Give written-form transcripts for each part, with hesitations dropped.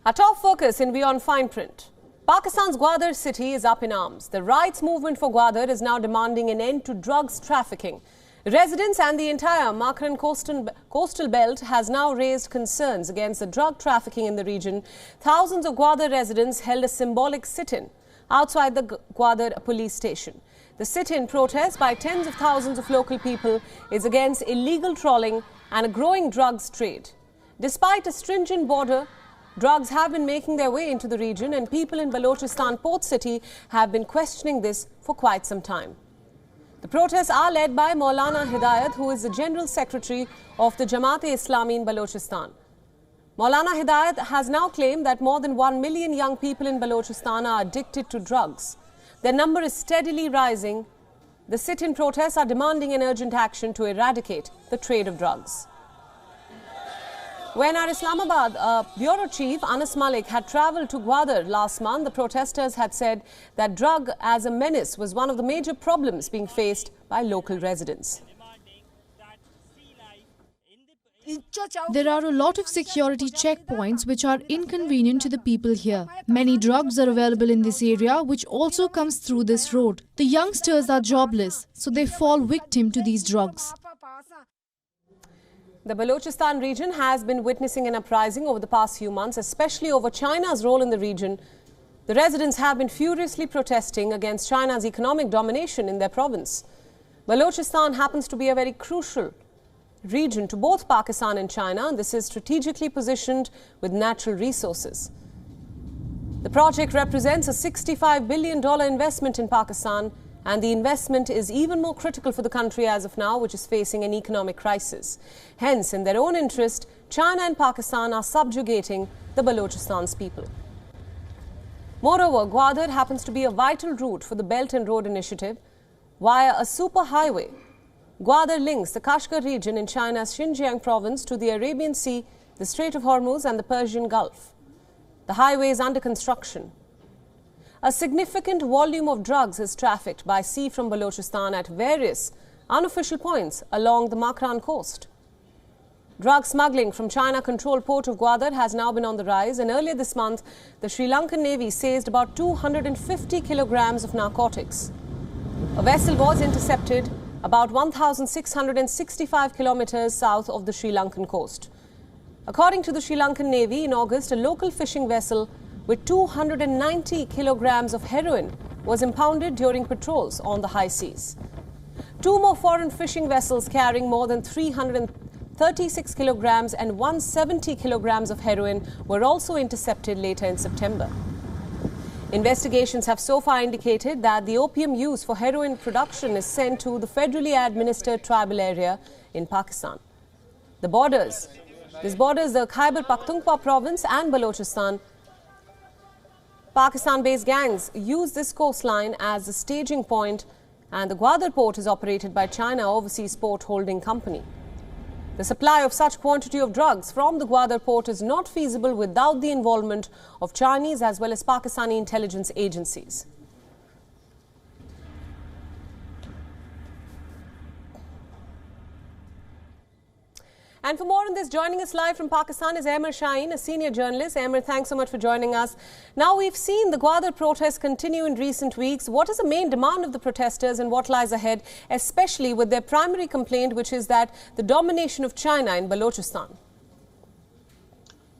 Our top focus in WION Fine Print. Pakistan's Gwadar city is up in arms. The rights movement for Gwadar is now demanding an end to drugs trafficking. Residents and the entire Makran coastal belt has now raised concerns against the drug trafficking in the region. Thousands of Gwadar residents held a symbolic sit-in outside the Gwadar police station. The sit-in protest by tens of thousands of local people is against illegal trawling and a growing drugs trade. Despite a stringent border, drugs have been making their way into the region, and people in Balochistan port city have been questioning this for quite some time. The protests are led by Maulana Hidayat, who is the General Secretary of the Jamaat-e-Islami in Balochistan. Maulana Hidayat has now claimed that more than 1 million young people in Balochistan are addicted to drugs. Their number is steadily rising. The sit-in protests are demanding an urgent action to eradicate the trade of drugs. When our Islamabad Bureau Chief Anas Malik had travelled to Gwadar last month, the protesters had said that drug as a menace was one of the major problems being faced by local residents. There are a lot of security checkpoints which are inconvenient to the people here. Many drugs are available in this area, which also comes through this road. The youngsters are jobless, so they fall victim to these drugs. The Balochistan region has been witnessing an uprising over the past few months, especially over China's role in the region. The residents have been furiously protesting against China's economic domination in their province. Balochistan happens to be a very crucial region to both Pakistan and China, and this is strategically positioned with natural resources. The project represents a $65 billion investment in Pakistan, and the investment is even more critical for the country as of now, which is facing an economic crisis. Hence, in their own interest, China and Pakistan are subjugating the Balochistan's people. Moreover, Gwadar happens to be a vital route for the Belt and Road Initiative. Via a superhighway, Gwadar links the Kashgar region in China's Xinjiang province to the Arabian Sea, the Strait of Hormuz and the Persian Gulf. The highway is under construction. A significant volume of drugs is trafficked by sea from Balochistan at various unofficial points along the Makran coast. Drug smuggling from China-controlled port of Gwadar has now been on the rise, and earlier this month, the Sri Lankan Navy seized about 250 kilograms of narcotics. A vessel was intercepted about 1,665 kilometers south of the Sri Lankan coast. According to the Sri Lankan Navy, in August, a local fishing vessel with 290 kilograms of heroin was impounded during patrols on the high seas. Two more foreign fishing vessels carrying more than 336 kilograms and 170 kilograms of heroin were also intercepted later in September. Investigations have so far indicated that the opium used for heroin production is sent to the federally administered tribal area in Pakistan. This borders the Khyber Pakhtunkhwa province and Balochistan. Pakistan-based gangs use this coastline as a staging point, and the Gwadar port is operated by China Overseas Port Holding Company. The supply of such quantity of drugs from the Gwadar port is not feasible without the involvement of Chinese as well as Pakistani intelligence agencies. And for more on this, joining us live from Pakistan is Amir Shaheen, a senior journalist. Amir, thanks so much for joining us. Now, we've seen the Gwadar protests continue in recent weeks. What is the main demand of the protesters and what lies ahead, especially with their primary complaint, which is that the domination of China in Balochistan?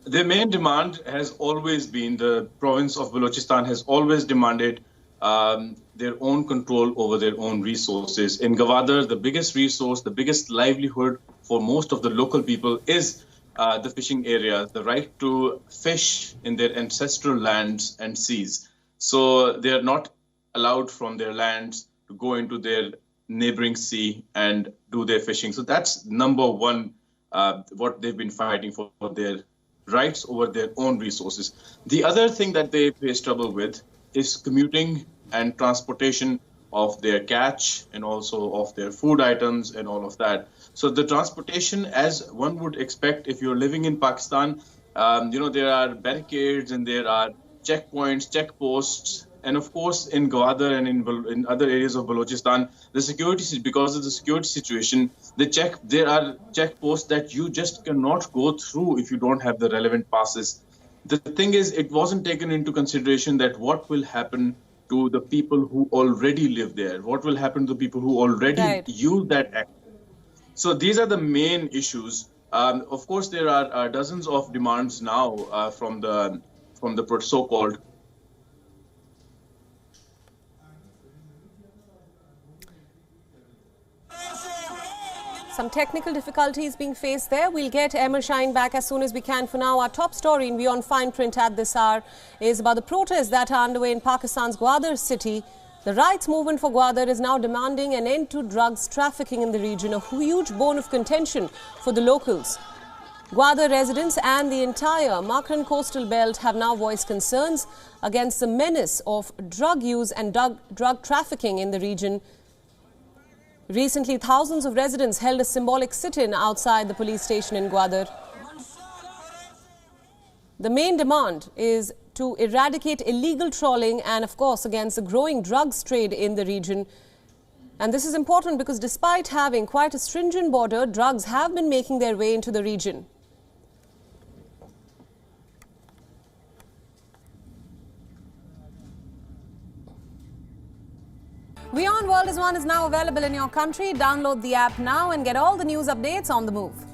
Their main demand has always been, the province of Balochistan has always demanded their own control over their own resources. In Gwadar, the biggest resource, the biggest livelihood for most of the local people is the fishing area, the right to fish in their ancestral lands and seas. So they are not allowed from their lands to go into their neighboring sea and do their fishing. So that's number one, what they've been fighting for, their rights over their own resources. The other thing that they face trouble with is commuting and transportation of their catch and also of their food items and all of that. So the transportation, as one would expect if you're living in Pakistan, there are barricades and there are checkpoints, checkposts, And of course, in Gwadar and in other areas of Balochistan, because of the security situation, there are checkposts that you just cannot go through if you don't have the relevant passes. The thing is, it wasn't taken into consideration that what will happen to the people who already live there, what will happen to the people who already use that act. So these are the main issues. Of course, there are dozens of demands now from the so-called. Some technical difficulties being faced there. We'll get Emma Shine back as soon as we can. For now, our top story in Beyond Fine Print at this hour is about the protests that are underway in Pakistan's Gwadar city. The rights movement for Gwadar is now demanding an end to drugs trafficking in the region, a huge bone of contention for the locals. Gwadar residents and the entire Makran coastal belt have now voiced concerns against the menace of drug use and drug trafficking in the region. Recently, thousands of residents held a symbolic sit-in outside the police station in Gwadar. The main demand is to eradicate illegal trawling and, of course, against the growing drugs trade in the region. And this is important because despite having quite a stringent border, drugs have been making their way into the region. WION World is now available in your country. Download the app now and get all the news updates on the move.